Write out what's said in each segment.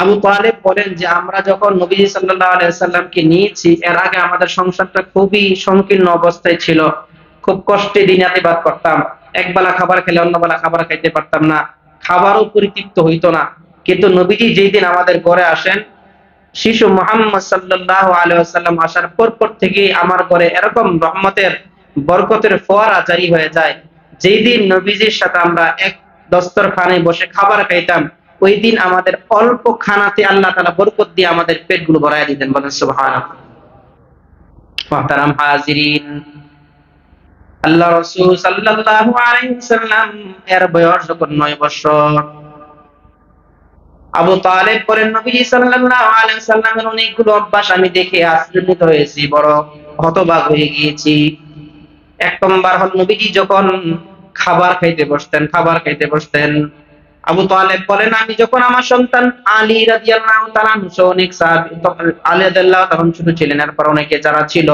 আবু তালেব বলেন যে আমরা যখন নবী সাল্লাল্লাহু আলাইহি ওয়াসাল্লামকে নিয়েছি, এর আগে আমাদের সংসারটা খুবই সংকীর্ণ অবস্থায় ছিল, খুব কষ্টে দিন রাত করতাম, একবেলা খাবার খেলে অন্য বেলা খাবার খাইতে পারতাম না, খাবারও পরিতৃপ্ত হইতো না। কিন্তু নবীজি যেই দিন আমাদের ঘরে আসেন, শিশু মুহাম্মদ সাল্লাল্লাহু আলাইহি ওয়াসাল্লাম আসার পর থেকে আমার ঘরে এরকম রহমতের বরকতের ফোয়ারা জারি হয়ে যায়। যেই দিন নবীজির সাথে আমরা এক দস্তরখানে বসে খাবার খাইতাম, ওই দিন আমাদের অল্প খানাতে আল্লাহ তাআলা বরকত দিয়ে আমাদের পেটগুলো ভরায় দিতেন। বলেন সুবহানাল্লাহ। মুহতারাম হাজিরিন, আল্লাহ রাসূল সাল্লাল্লাহু আলাইহি ওয়াসাল্লাম এর বয়স যখন 9 বছর, আবু তালেব বলেন নবীজি সাল্লাল্লাহু আলাইহি ওয়াসাল্লামের অনেকগুলো অভ্যাস আমি দেখে আশ্চর্যিত হয়েছি, বড় হতবাক হয়ে গিয়েছি। এক নম্বর হল নবীজি যখন খাবার খাইতে বসতেন, আবু তালেব বলেন আমি যখন আমার সন্তান আলী রাদিয়াল্লাহু তাআলা অনেক সাহাবী, আলী রাদিয়াল্লাহু তাআলা ছোট ছিলেন, এরপর অনেকে যারা ছিল,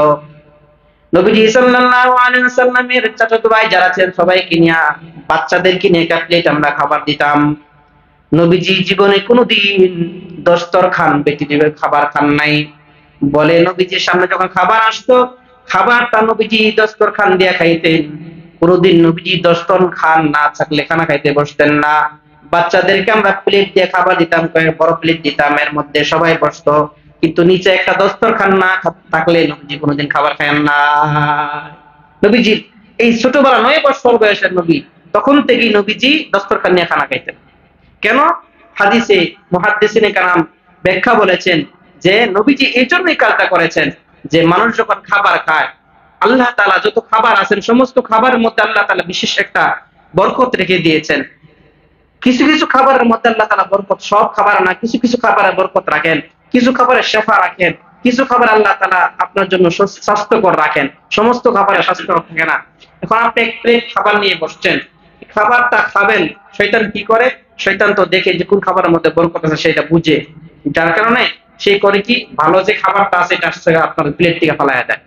নবীজি সাল্লাল্লাহু আলাইহি ওয়াসাল্লামের চাচাতো ভাই যারা ছিলেন সবাইকে নিয়ে, বাচ্চাদেরকে নিয়ে একটা প্লেট আমরা খাবার দিতাম। নবীজি জীবনে কোনোদিন দস্তরখান ব্যতীত খাবার খান নাই। বলে নবীজির সামনে যখন খাবার আসতো, খাবারটা নবীজি দস্তরখান দিয়ে খাইতেন। কোনোদিন নবীজি দস্তরখান না থাকলে খানা খাইতে বসতেন না। বাচ্চাদেরকে আমরা প্লেট দিয়ে খাবার দিতাম, কয়েক বড় প্লেট দিতাম, এর মধ্যে সবাই বসতো, কিন্তু নিচে একটা দস্তরখান না থাকলে নবীজি কোনোদিন খাবার খান না। নবীজির এই ছোটবেলা 9 বছর বয়সের নবী, তখন থেকেই নবীজি দস্তরখান নিয়ে খানা খাইতেন। কেন? হাদিসে মুহাদ্দিসিনে কারাম ব্যাখ্যা বলেছেন যে নবীজি এই জন্যই কাজটা করেছেন যে মানুষ যখন খাবার খায়, আল্লাহ তাআলা যত খাবার আছেন সমস্ত খাবারের মধ্যে আল্লাহ তাআলা বিশেষ একটা বরকত রেখে দিয়েছেন। কিছু কিছু খাবারের মধ্যে আল্লাহ তাআলা বরকত, সব খাবার না, কিছু কিছু খাবারে বরকত রাখেন, কিছু খাবারে শেফা রাখেন, কিছু খাবার আল্লাহ তাআলা আপনার জন্য স্বাস্থ্যকর রাখেন, সমস্ত খাবারে স্বাস্থ্যকর থাকে না। এখন আপনি এক প্লেট খাবার নিয়ে বসছেন, খাবারটা খাবেন, শয়তান কি করে? শয়তান তো দেখে যে কোন খাবারের মধ্যে বরকত আছে সেটা বুঝে, যার কারণে সে করে কি, ভালো যে খাবারটা আছে এটা আপনার প্লেট থেকে ফালাইয়া দেয়।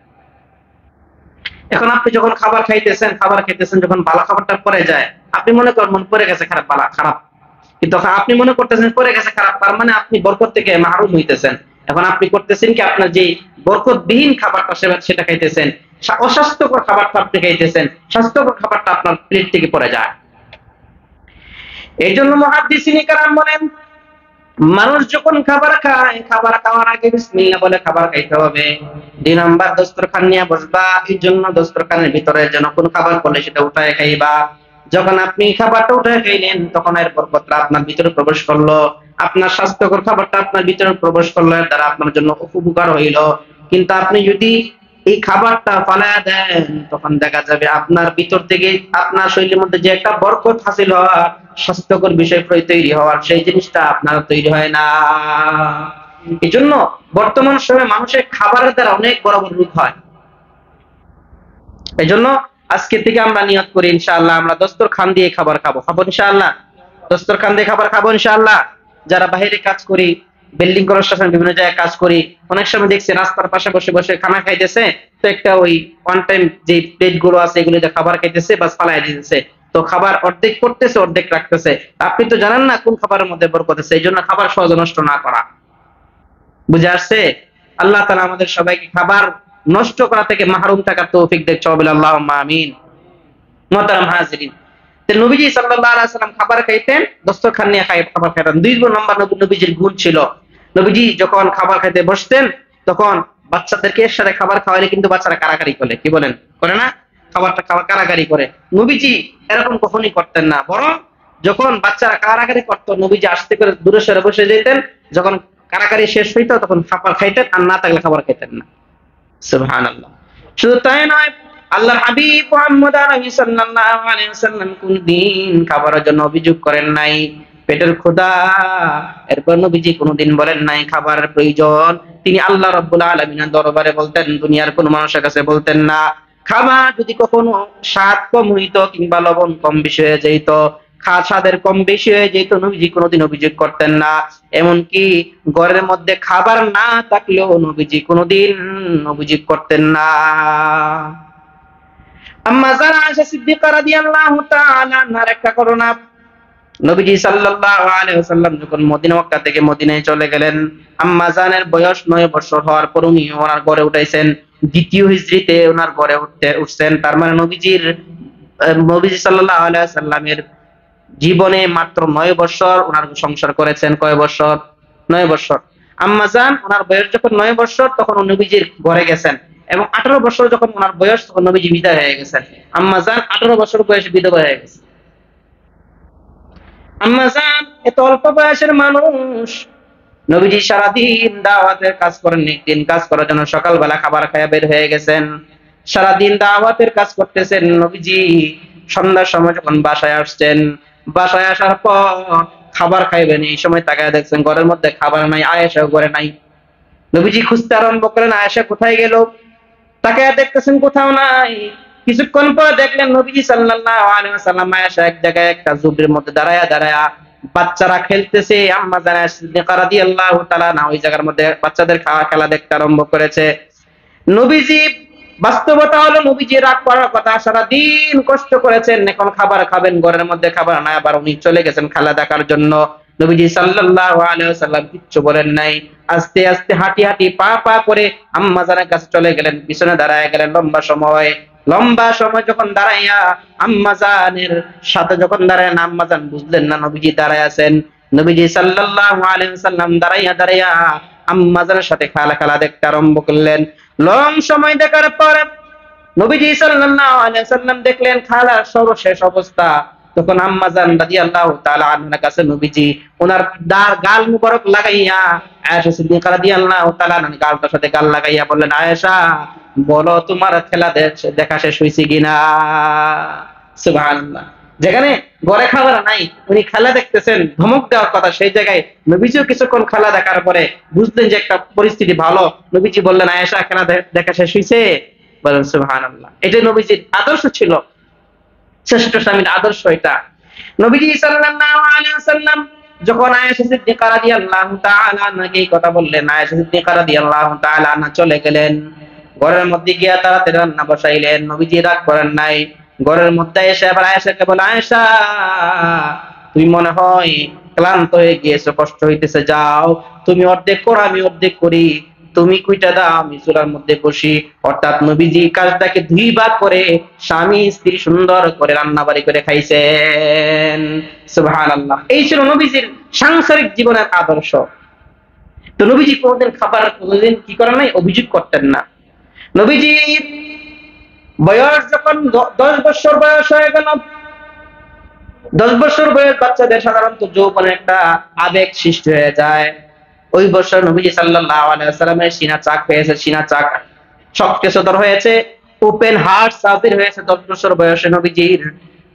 এখন আপনি যখন খাবার খাইতেছেন যখন ভালো খাবারটা পরে যায়, আপনি মনে করেন মন পড়ে গেছে খারাপ, খারাপ, কিন্তু আপনি মনে করতেছেন পড়ে গেছে খারাপ, তার মানে আপনি বরকত থেকে মাহরুম হইতেছেন। এখন আপনি করতেছেন কি, আপনার যে বরকতবিহীন খাবারটা সেটা খাইতেছেন, অস্বাস্থ্যকর খাবারটা আপনি খাইতেছেন, স্বাস্থ্যকর খাবারটা আপনার প্লেট থেকে পড়ে যায়। এই জন্য মুহাদ্দিসিনে কেরাম বলেন মানুষ যখন খাবার খায়, খাবার খাওয়ার আগে বিসমিল্লাহ বলে খাবার খাইতে হবে। 2 নাম্বার দস্তরখান নিয়ে বসবা, এই জন্য দস্তরখানের ভিতরে যেন কোন খাবার পড়লে সেটা উঠায় খাইবা। যখন আপনি খাবারটা উঠায় খাইলেন তখন এর বরকতটা আপনার ভিতরে প্রবেশ করলো, আপনার স্বাস্থ্যকর খাবারটা আপনার ভিতরে প্রবেশ করলো, এর দ্বারা আপনার জন্য উপকার হইল। কিন্তু আপনি যদি এই খাবারটা ফালায়া দেন, তখন দেখা যাবে আপনার ভিতর থেকে আপনার শরীরের মধ্যে যে একটা বরকত হাসিল হওয়ার, স্বাস্থ্যকর বিষয় তৈরি হওয়ার, সেই জিনিসটা আপনার তৈরি হয় না। এই জন্য বর্তমান সময়ে মানুষের খাবারের দ্বারা অনেক বড় বড় রোগ হয়। এই জন্য আজকে থেকে আমরা নিয়ত করি ইনশাআল্লাহ আমরা দস্তরখান দিয়ে খাবার খাবো ইনশাআল্লাহ, দস্তরখান দিয়ে খাবার খাবো ইনশাআল্লাহ। যারা বাইরে কাজ করি, বিল্ডিং কনস্ট্রাকশন বিভিন্ন জায়গায় কাজ করি, অনেক সময় দেখছি রাস্তার পাশে বসে বসে খানা খাইতেছে, তো একটা ওই ওয়ান টাইম যে প্লেট গুলো আছে এগুলোতে খাবার খাইতেছে, বাস ফালাই দিতেছে, তো খাবার অর্ধেক করতেছে অর্ধেক রাখতেছে। আপনি তো জানেন না কোন খাবারের মধ্যে বরকত আছে, এই জন্য খাবার সহজে নষ্ট না করা। বুঝে আসছে? আল্লাহ তাআলা আমাদের সবাইকে খাবার নষ্ট করা থেকে মাহরুম থাকার তৌফিক দেন, বলে আল্লাহুম্মা আমিন। মুহতারাম হাজিরিন, তো নবীজি সাল্লাল্লাহু আলাইহি ওয়াসাল্লাম খাবার খাইতেন, দস্তরখান নিয়ে খাবার খাইতেন। 2 নম্বর নবীজির গুণ ছিল, নবীজি যখন খাবার খাইতে বসতেন তখন বাচ্চাদেরকে এর সাথে খাবার খাওয়ালে কিন্তু বাচ্চারা কারাকারি করে, কি বলেন, করে না? খাবারটা খাবার কারাকারি করে। নবীজি এরকম কখনোই করতেন না, বরং যখন বাচ্চারা কারাকারি করতো নবীজি আস্তে করে দূরে সরে বসে যেতেন, যখন কারাকারি শেষ হইতো তখন খাবার খাইতেন, আর না থাকলে খাবার খাইতেন না। সুবহানাল্লাহ। শুধু তাই নয়, আল্লাহর হাবিব মুহাম্মদ আরবি সাল্লাল্লাহু আলাইহি ওয়াসাল্লাম কোনদিন খাবারের জন্য অভিযোগ করেন নাই, পেটের ক্ষুধা, এরপর নবীজি কোনদিন বলেন নাই খাবারের প্রয়োজন। তিনি আল্লাহ রাব্বুল আলামিনের দরবারে বলতেন, দুনিয়ার কোন মানুষের কাছে বলতেন না। খাবার যদি কখনো স্বাদ কম হইতো কিংবা লবণ কম বেশি হয়ে যেত, স্বাদের কম বেশি হয়ে যেত, নবীজি কোনোদিন অভিযোগ করতেন না। এমনকি ঘরের মধ্যে খাবার না থাকলেও নবীজি কোনোদিন অভিযোগ করতেন না। আম্মা জানা আয়েশা সিদ্দিকা রাদিয়াল্লাহু তাআলা আনহার একটা ঘটনা, নবীজি সাল্লাল্লাহু আলাইহি ওয়াসাল্লাম যখন মদিনা মক্কা থেকে মদিনায় চলে গেলেন, আম্মা জানের বয়স 9 বছর হওয়ার পর উনি ওনার ঘরে উঠাইছেন। দ্বিতীয় হিজরিতে ওনার ঘরে উঠছেন। তার মানে নবীজি সাল্লাল্লাহু আলাইহি ওয়াসাল্লামের জীবনে মাত্র 9 বছর ওনার সংসার করেছেন। কয় বছর? 9 বছর। আম্মা জান ওনার বয়স যখন 9 বছর তখন উনি নবীজির ঘরে গেছেন, এবং 18 বছর যখন ওনার বয়স তখন নবীজি বিদায় হয়ে গেছেন। আম্মা জান 18 বছর বয়সে বিধবা হয়ে গেছে। আম্মা জান এত অল্প বয়সের মানুষ, নবীজি সারাদিন দাওয়াতের কাজ করেন। একদিন কাজ করার জন্য সকালবেলা খাবার খাইয়া বের হয়ে গেছেন, সারাদিন দাওয়াতের কাজ করতেছেন। নবীজি সন্ধ্যার সময় যখন বাসায় আসছেন, বাসায় আসার পর খাবার খাইবেন, এই সময় তাকায় দেখছেন ঘরের মধ্যে খাবার নাই, আয়েশাও ঘরে নাই। নবীজি খুঁজতে আরম্ভ করেন, আয়েশা কোথায় গেল? তাকায় দেখতেছেন কোথাও নাই। কিছুক্ষণ পর দেখলেন নবীজি সাল্লাল্লাহু আলাইহি ওয়াসাল্লাম আয়েশা এক জায়গায় একটা ঝুপড়ির মধ্যে দাঁড়ায়া দাঁড়ায়া বাচ্চারা খেলতেছে। আম্মা জান সিদ্দিকা রাদিয়াল্লাহু তাআলা না ওই জায়গার মধ্যে বাচ্চাদের খেলা দেখতে আরম্ভ করেছে। নবীজি, বাস্তবতা হলো নবীজি রাগ করার কথা, সারাদিন কষ্ট করেছেন, এখন খাবার খাবেন, ঘরের মধ্যে খাবার নাই, আবার উনি চলে গেছেন খেলা দেখার জন্য। নবীজি সাল্লাল্লাহু আলাইহি ওয়াসাল্লাম কিচ্ছু বলেন নাই, আস্তে আস্তে হাঁটি হাঁটি পা পা করে আম্মা জানের কাছে চলে গেলেন, পিছনে দাঁড়ায় গেলেন লম্বা সময় যখন দাঁড়াইয়া আম্মা জানের সাথে যখন দাঁড়ায়, আম্মা জান বুঝলেন না নবীজি দাঁড়ায় আছেন। নবীজি সাল্লাল্লাহু আলাইহি ওয়াসাল্লাম দাঁড়াইয়া দাঁড়াইয়া আম্মা জানের সাথে খেলা দেখতে আরম্ভ করলেন। লং সময় দেখার পর নবীজি সাল্লাল্লাহু আলাইহি ওয়াসাল্লাম দেখলেন খেলার সর্বশেষ অবস্থা। তখন আম্মা জান রাদিয়াল্লাহু তাআলা আনহার কাছে নবীজি ওনার গাল মুবারক লাগাইয়া আয়েশা সিদ্দিকা রাদিয়াল্লাহু তাআলা আনহার গালটার সাথে গাল লাগাইয়া বললেন, আয়েশা বলো তোমার খেলা দেখা শেষ হয়েছে কিনা? সুবহানাল্লাহ। যেখানে ঘরে খাবার নাই উনি খেলা দেখতেছেন, ধমক দেওয়ার কথা, সেই জায়গায় নবীজিও কিছুক্ষণ খেলা দেখার পরে বুঝলেন যে একটা পরিস্থিতি ভালো। নবীজি বললেন, আয়েশা খেলা দেখা শেষ হয়েছে? বলেন সুবহানাল্লাহ। এটা নবীজির আদর্শ ছিল, শ্রেষ্ঠ স্বামীর আদর্শ এটা। নবীজি সাল্লাল্লাহু আলাইহি ওয়াসাল্লাম যখন আয়েশা সিদ্দিকা রাদিয়াল্লাহু তাআলা আনহাকে এই কথা বললেন, আয়েশা সিদ্দিকা রাদিয়াল্লাহু তাআলা আনহা চলে গেলেন ঘরের মধ্যে গিয়া তাড়াতাড়ি রান্না বসাইলেন। নবীজি রাগ করেন নাই, ঘরের মধ্যে এসে আবার আয়েশাকে বলে, আয়েশা তুমি মনে হয় ক্লান্ত হয়ে গিয়েছো, কষ্ট হইতেছে, যাও তুমি অর্ধেক করো আমি অর্ধেক করি, তুমি কুইটা দাও আমি চুলার মধ্যে বসি। অর্থাৎ নবীজি কাজটাকে 2 ভাগ করে স্বামী স্ত্রী সুন্দর করে রান্না বাড়ি করে খাইছেন। সুবহানাল্লাহ। এই ছিল নবীজির সাংসারিক জীবনের আদর্শ। তো নবীজি কোনদিন খাবার কোনদিন কি করেন নাই, অভিযোগ করতেন না। নবীজির বয়স যখন 10 বছর বয়স হয়ে গেল, 10 বছর বয়স বাচ্চাদের সাধারণত যৌবনে একটা আবেগ সৃষ্টি হয়ে যায়। ওই বছর নবীজি সাল্লাল্লাহু আলাইহি ওয়াসাল্লামের সিনা চাক হয়েছে, সিনা চাক শক্ত সদর হয়েছে, ওপেন হার্ট সার্জারি হয়েছে 10 বছর বয়সে নবীজির।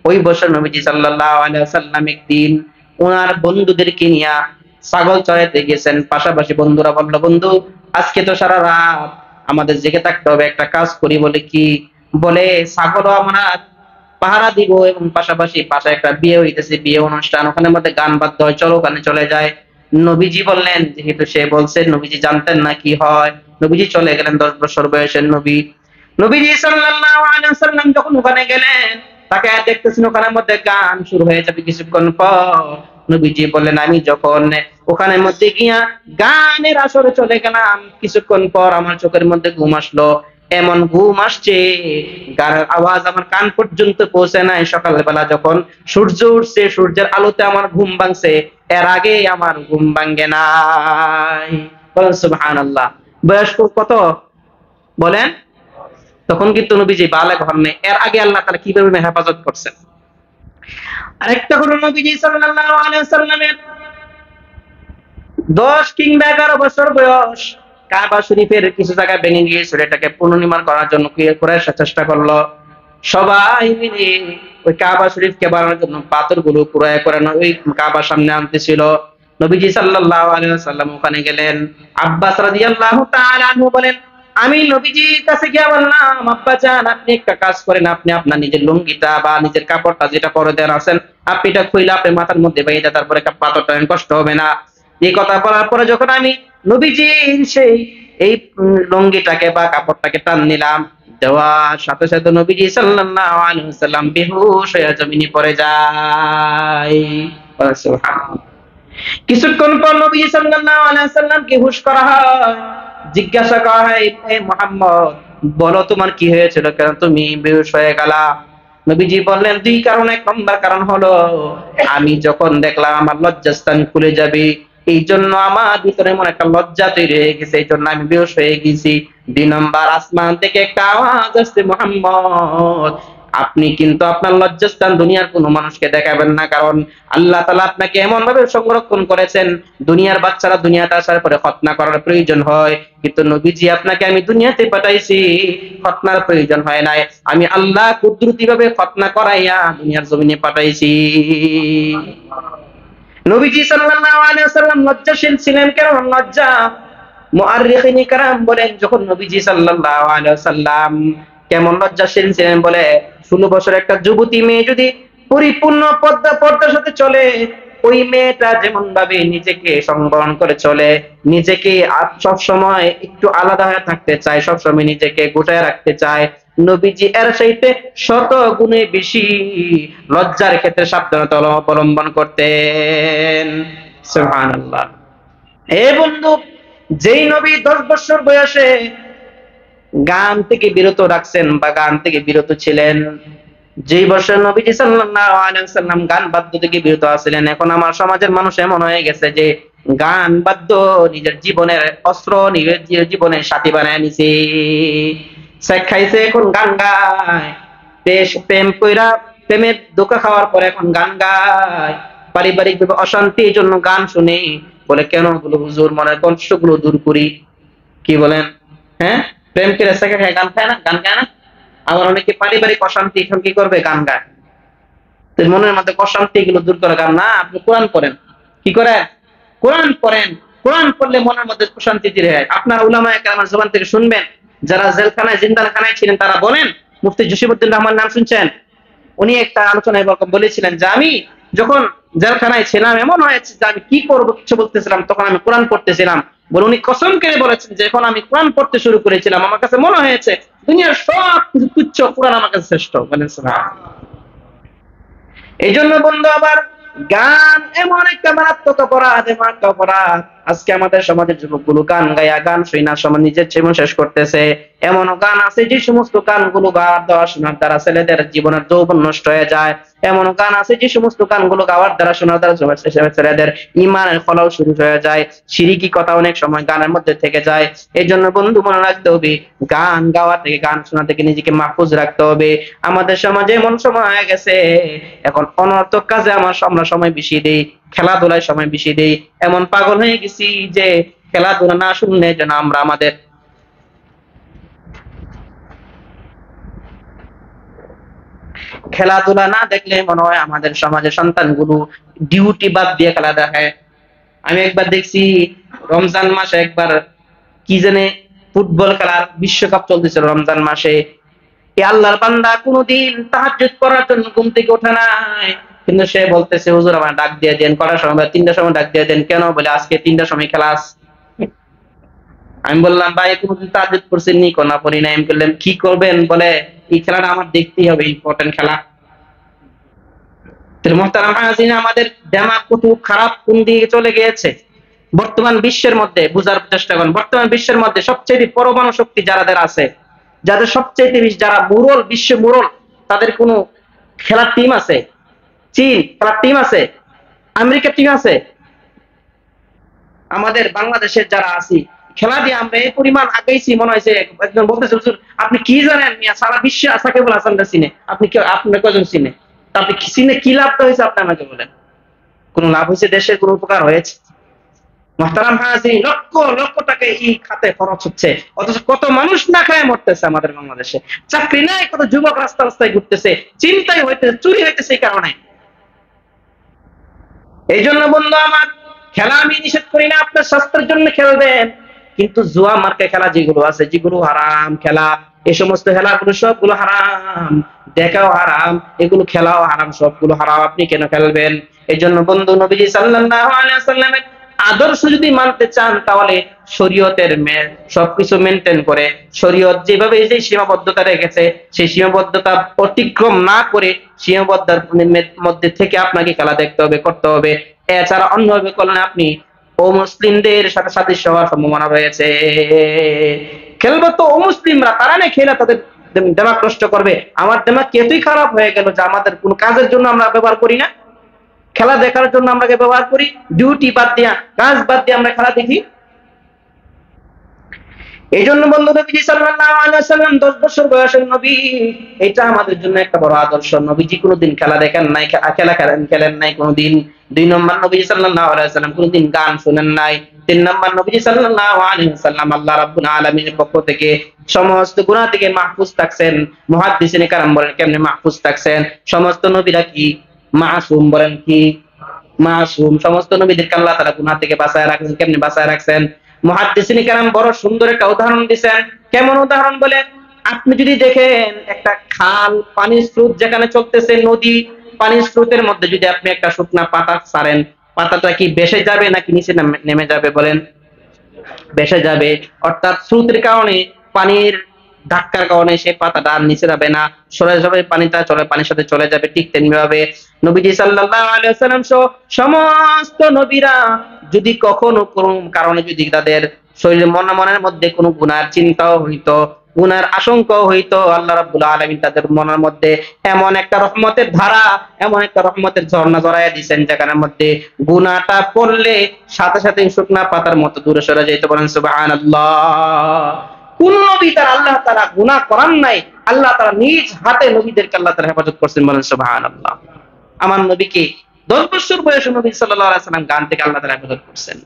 ওই বছর নবীজি সাল্লাল্লাহু আলাইহি ওয়াসাল্লাম একদিন ওনার বন্ধুদেরকে নিয়ে ছাগল চড়াইতে গেছেন। পাশাপাশি বন্ধুরা বলল, বন্ধু আজকে তো সারা রাত আমাদের জেগে থাকতে হবে, একটা কাজ করি। বলে কি? বলে ছাগলও আমরা পাহারা দিব, এবং পাশাপাশি পাশে একটা বিয়ে হইতেছে, বিয়ে অনুষ্ঠান, ওখানে মধ্যে গান বাদ্য হয়, চলো ওখানে চলে যায়। নবীজি বললেন, যেহেতু সে বলছে, নবীজি জানতেন না কি হয়, নবীজি চলে গেলেন। 10 বছর বয়সের নবীজি সাল্লাল্লাহু আলাইহি ওয়াসাল্লাম যখন ওখানে গেলেন, তাকে দেখতেছেন ওখানের মধ্যে গান শুরু হয়ে যাবে কিছুক্ষণ পর। নবীজি বললেন, আমি যখন ওখানের মধ্যে গিয়া গানের আসরে চলে গেলাম, কিছুক্ষণ পর আমার চোখের মধ্যে ঘুম আসলো। এমন ঘুম আসছে, গানের আওয়াজ আমার কান পর্যন্ত পৌঁছে নাই। সকালবেলা যখন সূর্য উঠছে, সূর্যের আলোতে আমার ঘুম ভাঙছে, এর আগে আমার ঘুম ভাঙ্গে নাই। বলেন সুবহানাল্লাহ। বয়স কত বলেন? তখন কিন্তু নবীজি বালেগ হন নাই। এর আগে আল্লাহ তাআলা কিভাবে হেফাজত করছেন। আরেকটা হলো নবীজি সাল্লাল্লাহু আলাইহি ওয়াসাল্লামের 10 কিংবা 11 বছর বয়স, কাবা শরীফের কিছু জায়গা ভেঙে গিয়েছিল, এটাকে পুনর্নির্মাণ করার জন্য কুরাইশরা চেষ্টা করলো। সবাই মিলে ওই কাবা শরীফকে বানানোর জন্য পাথরগুলো কুড়ায় করে ওই কাবার সামনে আনতেছিল। নবীজি সাল্লাল্লাহু আলাইহি ওয়াসাল্লাম ওখানে গেলেন। আব্বাস রাদিয়াল্লাহু তাআলা আনহু বলেন, আমি নবীজির কাছে গিয়ে বললাম, আব্বা জান আপনি একটা কাজ করেন, আপনি আপনার নিজের লুঙ্গিটা বা নিজের কাপড়টা যেটা পরে দেন আছেন, আপনি এটা খুইলা আপনি মাথার মধ্যে বাইয়ে দেন, তারপরে পাথরটা কষ্ট হবে না। এই কথা বলার পরে যখন আমি নবীজির সেই এই লুঙ্গিটাকে বা কাপড়টাকে টান নিলাম, দেওয়ার সাথে সাথে নবীজি সাল্লাল্লাহু আলাইহি ওয়াসাল্লাম বেহুশ হয়ে জমিনে পড়ে যায়। কিছুক্ষণ পর নবী সাল্লাল্লাহু আলাইহি ওয়াসাল্লামকে হুঁশ করা হয়, জিজ্ঞাসা করা হয়, হে মুহাম্মদ বলো তোমার কি হয়েছিল, কেন তুমি বেহুশ হয়ে গেলা? নবীজি বললেন দুই কারণ। এক নম্বর কারণ হলো আমি যখন দেখলাম আমার লজ্জাস্থান খুলে যাবে, এই জন্য আমার ভিতরে এমন একটা লজ্জা তৈরি হয়ে গেছে, এই জন্য আমি বেহুশ হয়ে গেছি। দুই নম্বর, আসমান থেকে একটা আওয়াজ আসছে, মুহাম্মদ আপনি কিন্তু আপনার লজ্জাস্থান দুনিয়ার কোনো মানুষকে দেখাবেন না, কারণ আল্লাহ তাআলা আপনাকে এমন ভাবে সংরক্ষণ করেছেন, দুনিয়ার বাচ্চারা দুনিয়াতে আসার পরে খতনা করার প্রয়োজন হয়, কিন্তু নবীজি আপনাকে আমি দুনিয়াতে পাঠাইছি, খতনার প্রয়োজন হয় নাই, আমি আল্লাহ কুদরতি ভাবে খতনা করাইয়া দুনিয়ার জমিনে পাঠাইছি। নবীজি সাল্লাল্লাহু আলাইহি ওয়াসাল্লাম লজ্জাশীল ছিলেন কেন? লজ্জা, মুআররিখিন کرام বলেন যখন নবীজি সাল্লাল্লাহু আলাইহি ওয়াসাল্লাম কেমন লজ্জাশীল ছিলেন বলে, 16 বছর একটা যুবতী মেয়ে যদি পরিপূর্ণ পর্দার সাথে চলে, ওই মেয়েটা যেমন ভাবে নিজেকে সংবরণ করে চলে, নিজেকে সব সময় একটু আলাদা হয়ে থাকতে চায়, সব সময় নিজেকে গোটায় রাখতে চায়, নবীজি এর চাইতে শত গুণে বেশি লজ্জার ক্ষেত্রে সাবধানতা অবলম্বন করতেন। সুবহানাল্লাহ। এ বন্ধু, যেই নবী 10 বছর বয়সে গান থেকে বিরত রাখছেন বা গান থেকে বিরত ছিলেন, যেই বছর নবীজি সাল্লাল্লাহু আলাইহি ওয়াসাল্লাম গান বাদ্য থেকে বিরত আছিলেন, এখন আমার সমাজের মানুষ এমন হয়ে গেছে যে গান বাদ্য নিজের জীবনের অস্ত্র, নিজের জীবনের সাথী বানায় নিছে। শেখ খাইছে, এখন গান গায়। প্রেম কইরা প্রেমের ধোঁকা খাওয়ার পরে এখন গান গায়। পারিবারিক ভাবে অশান্তি, এই জন্য গান শুনে, বলে কেন? বলে হুজুর মনের কষ্টগুলো দূর করি। কি বলেন? হ্যাঁ, প্রেম করে শেখা খায়, গান খায় না, গান গায় না। আবার অনেকে পারিবারিক অশান্তি, এখন কি করবে? গান গায়। তো মনের মধ্যে অশান্তি গুলো দূর করে গান না, আপনি কোরআন পড়েন। কি করেন? কোরআন পড়েন। কোরআন পড়লে মনের মধ্যে প্রশান্তি তৈরি হয়। আপনার উলামায়ে কেরামের জবান থেকে শুনবেন, যারা জেলখানায় জিন্দাখানায় ছিলেন তারা বলেন। মুফতি জসিমউদ্দিন রহমান নাম শুনছেন? উনি একটা আলোচনায় বলেছিলেন যে আমি যখন জেলখানায় ছিলাম এমন হয়েছে যে আমি কি করবো কিছু বলতেছিলাম, তখন আমি কোরআন পড়তেছিলাম। বলে উনি কসম করে বলেছেন যে যখন আমি কোরআন পড়তে শুরু করেছিলাম আমার কাছে মনে হয়েছে দুনিয়ার সব কিছু তুচ্ছ, কোরআন আমার কাছে শ্রেষ্ঠ। বলেন সুবহানাল্লাহ। এই জন্য বন্ধু, আবার গান এমন একটা মারাত্মক অপরাধ, এমন একটা অপরাধ। আজকে আমাদের সমাজের যুবকগুলো গান গায়া, গান শুনা সময় নিজের জীবন শেষ করতেছে। এমন গান আছে যে সমস্ত গানগুলো গাওয়ার দ্বারা, শোনার দ্বারা ছেলেদের জীবনের যৌবন নষ্ট হয়ে যায়। এমন গান আছে যে সমস্ত গানগুলো গাওয়ার দ্বারা, শোনার দ্বারা ছেলেদের ইমানের খলাও শুরু হয়ে যায়। শিরকি কথা অনেক সময় গানের মধ্যে থেকে যায়। এই জন্য বন্ধু মনে রাখতে হবে, গান গাওয়া থেকে, গান শোনা থেকে নিজেকে মাহফুজ রাখতে হবে। আমাদের সমাজে এমন সময় হয়ে গেছে, এখন অনর্থক কাজে আমরা সময় বেশি দেই, খেলাধুলায় সময় বেশি দেই। এমন পাগল হয়ে গেছি যে খেলাধুলা না শুনলে যেন আমরা আমাদের খেলাধুলা না দেখলে মনে হয় আমাদের সমাজের সন্তানগুলো ডিউটি বাদ দিয়ে খেলা দেখে। আমি একবার দেখছি রমজান মাসে, একবার কি জানে ফুটবল খেলার বিশ্বকাপ চলতেছিল রমজান মাসে। এই আল্লাহর বান্দা কোনদিন তাহাজ্জুদ করার জন্য ঘুম থেকে ওঠে নাই, কিন্তু সে বলতেছে হুজুর আমার ডাক দিয়ে দেন, করার সময় 3টার সময় ডাক দিয়ে দেন। কেন? বলে আজকে 3টার সময় খেলা আছে। আমি বললাম ভাই কোনদিন তাহাজ্জুদ করছেন নি? কোন পড়ি নাই। আমি বললাম কি করবেন? বলে এই খেলাটা আমার দেখতেই হবে, ইম্পর্টেন্ট খেলা। মুহতারাম হাজিরিন, আমাদের দিমাগ কত খারাপ কোন দিকে চলে গিয়েছে। বর্তমান বিশ্বের মধ্যে বুঝার চেষ্টা করুন, বর্তমান বিশ্বের মধ্যে সবচেয়ে পরমাণু শক্তি যাদের আছে, যাদের সবচেয়ে বেশি, যারা মুরল, বিশ্ব মুরল, তাদের কোনো খেলার টিম আছে? চীন খেলার টিম আছে, আমেরিকার টিম আছে। আমাদের বাংলাদেশের যারা আছি, খেলা দিয়ে আমরা এই পরিমাণ আগাইছি, মনে হয়েছে একজন বলতেছে হুজুর আপনি কি জানেন মিয়া, সারা বিশ্বে সাকিবুল হাসানরা চিনে, আপনি আপনার কজন চিনে? আপনি চিনে কি লাভটা হয়েছে? আপনি আমাকে বলেন। কোন লাভ হয়েছে? দেশের কোন উপকার হয়েছে? মুহতারাম হাজিরিন, লক্ষ লক্ষ টাকা এই খাতে খরচ হচ্ছে, অথচ কত মানুষ না খায় মরতেছে আমাদের বাংলাদেশে। চাকরি নাই, কত যুবক রাস্তা রাস্তায় ঘুরতেছে, চিন্তাই হইতেছে, চুরি হইতেছে এই কারণে। এই জন্য বন্ধু আমার, খেলা আমি নিষেধ করি না, আপনার স্বাস্থ্যের জন্য খেলবেন, কিন্তু জুয়া মার্কা খেলা যেগুলো আছে, যেগুলো হারাম খেলা, এই সমস্ত খেলাগুলো সবগুলো হারাম, দেখাও হারাম, এগুলো খেলাও হারাম, সবগুলো হারাম। আপনি কেন খেলবেন? এই জন্য বন্ধু, নবীজি সাল্লাল্লাহু আলাইহি ওয়াসাল্লামের আদর্শ যদি মানতে চান তাহলে শরীয়তের সবকিছু মেনটেন করে, শরীয়ত যেভাবে যে সীমাবদ্ধতা রেখেছে সেই সীমাবদ্ধতা অতিক্রম না করে সীমাবদ্ধতার মধ্যে থেকে আপনাকে খেলা দেখতে হবে, করতে হবে। এছাড়া অন্যভাবে করলে আপনি অমুসলিমদের সাথে সাদৃশ্য হওয়ার সম্ভাবনা রয়েছে। খেলবো তো অমুসলিমরা, তারা না খেলে তাদের দেমাগ নষ্ট করবে। আমার দেমাগ এতই খারাপ হয়ে গেল যে আমাদের কোন কাজের জন্য আমরা ব্যবহার করি না, খেলা দেখার জন্য আমরা ব্যবহার করি, ডিউটি বাদ দিয়া, কাজ বাদ দিয়ে আমরা খেলা দেখি। এই জন্য বন্ধু, নবীজি সাল্লাল্লাহু আলাইহি ওয়াসাল্লাম 10 বছর বয়সের নবী, এটা আমাদের জন্য একটা বড় আদর্শ। নবীজি কোনোদিন খেলা দেখেন নাই, খেলা খেলেন নাই কোনোদিন। 2 নম্বর, নবীজি সাল্লাল্লাহু আলাইহি ওয়াসাল্লাম কোনোদিন গান শুনেন নাই। 3 নম্বর, নবীজি সাল্লাল্লাহু আলাইহি ওয়াসাল্লাম আল্লাহ রাব্বুল আলামিনের পক্ষ থেকে সমস্ত গুনাহ থেকে মাহফুজ থাকছেন। মুহাদ্দিসিনে কারাম বলেন কেমনে মাহফুজ থাকছেন? সমস্ত নবীরা কি মাসুম? বলেন কি মাসুম? সমস্ত নবীদেরকে আল্লাহ তাআলা গুনাহ থেকে বাঁচায় রাখছেন। কেমনে বাঁচায় রাখছেন? মুহাদ্দিসিনে কেরাম বড় সুন্দর একটা উদাহরণ দিয়েছেন। কেমন উদাহরণ বলে? আপনি যদি দেখেন একটা খাল, পানির স্রোত যেখানে চলতেছে, নদী, পানির স্রোতের মধ্যে যদি আপনি একটা শুকনা পাতা ছাড়েন, পাতাটা কি ভেসে যাবে নাকি নিচে নেমে যাবে? বলেন ভেসে যাবে। অর্থাৎ স্রোতের কারণে, পানির ধাক্কার কারণে সেই পাতাটা আর নিচে যাবে না, সরে যাবে, পানিটা চলে, পানির সাথে চলে যাবে। ঠিক তেমনি ভাবে নবীজি সাল্লাল্লাহু আলাইহি ওয়াসাল্লাম সহ সমস্ত নবীরা যদি কখনো কোন কারণে যদি তাদের শরীরে মনের মধ্যে কোনো গুনার চিন্তাও হইতো, গুনার আশঙ্কাও হইতো, আল্লাহ রাব্বুল আলামিন তাদের মনের মধ্যে এমন একটা রহমতের ধারা, এমন একটা রহমতের ঝর্ণা জড়াইয়া দিয়েছেন যেখানের মধ্যে গুনাহটা পড়লে সাথে সাথে শুকনা পাতার মতো দূরে সরে যেতে। বলেন সুবহানাল্লাহ। কোন নবী তার আল্লাহ তাআলা গুনাহ করান নাই, আল্লাহ তাআলা নিজ হাতে নবীদেরকে আল্লাহ তাআলা হেফাজত করছেন। বলেন সুবহানাল্লাহ। আমার নবীকে 10 বছর বয়সে নবী সাল্লাল্লাহু আলাইহি ওয়াসাল্লাম গান থেকে আল্লাহ তাআলা হেফাজত করছেন।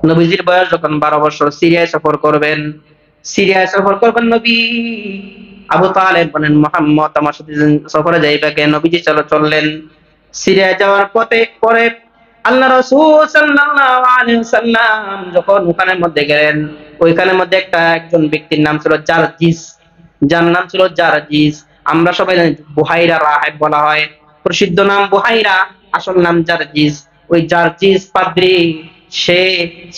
নবীজির বয়স যখন 12 বছর, সিরিয়ায় সফর করবেন, সিরিয়ায় সফর করবেন নবী। আবু তালেব বলেন, মুহাম্মদ আমার সাথে সফরে যাইবে কেন? নবীজি চললেন। সিরিয়ায় যাওয়ার পরে আল্লাহ রাসূল সাল্লাল্লাহু আলাইহি ওয়াসাল্লাম যখন ওখানের মধ্যে গেলেন, ওইখানের মধ্যে একজন ব্যক্তির নাম ছিল জারজিস, যার নাম ছিল জারজিস। আমরা সবাই জানি বুহাইরা রাহিব বলা হয়, প্রসিদ্ধ নাম বুহাইরা, আসল নাম জারজিস। ওই জারজিস পাদ্রী সে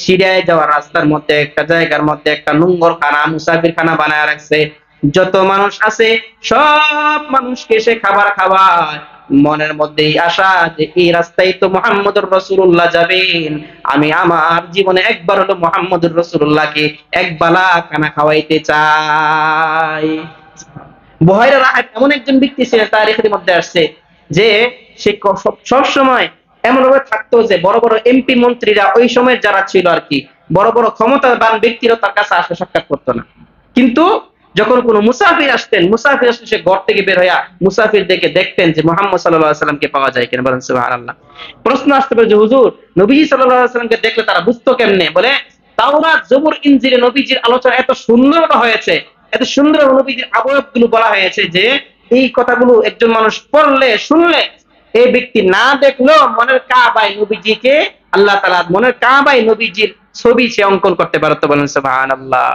সিরিয়ায় যাওয়ার রাস্তার মধ্যে একটা জায়গার মধ্যে একটা নোংর খানা, মুসাফির খানা বানায় রাখছে। যত মানুষ আছে সব মানুষকে সে খাবার খাওয়ায়। মনের মধ্যেই আশা যে এই রাস্তায় তো মুহাম্মদুর রাসূলুল্লাহ যাবেন, আমি আমার জীবনে একবার হলো মুহাম্মদুর রাসূলুল্লাহকে একবেলা খানা খাওয়াইতে চাই। বুহাইরা রাহিব এমন একজন ব্যক্তি ছিলেন, তারিখের মধ্যে আসছে যে সে সব সময় এমন ভাবে থাকতো যে বড় বড় এমপি মন্ত্রীরা ওই সময়ের যারা ছিল আর কি, বড় বড় ক্ষমতাবান ব্যক্তিরা তার কাছে আসা সাক্ষাৎ করতো না। কিন্তু যখন কোনো মুসাফির আসতেন, মুসাফির আসলে সে ঘর থেকে বের হইয়া মুসাফির দেখে দেখতেন যে মুহাম্মদ সাল্লাল্লাহু আলাইহি ওয়াসাল্লামকে পাওয়া যায় কিনা। বলেন সুবহানাল্লাহ। প্রশ্ন আসতে পারে যে হুজুর, নবীজি সাল্লাল্লাহু আলাইহি ওয়াসাল্লামকে দেখলে তারা বুঝতো কেমনে? বলে তাওরাত, জবুর, ইনজিলে নবীজির আলোচনা এত সুন্দর হয়েছে, এত সুন্দর নবীজির আবয়বগুলো বলা হয়েছে যে এই কথাগুলো একজন মানুষ পড়লে, শুনলে, এই ব্যক্তি না দেখলেও মনের কাবায় নবীজিকে আল্লাহ তাআলা মনের কাবায় নবীজির ছবি সে অঙ্কন করতে পারত। বলেন সুবহানাল্লাহ।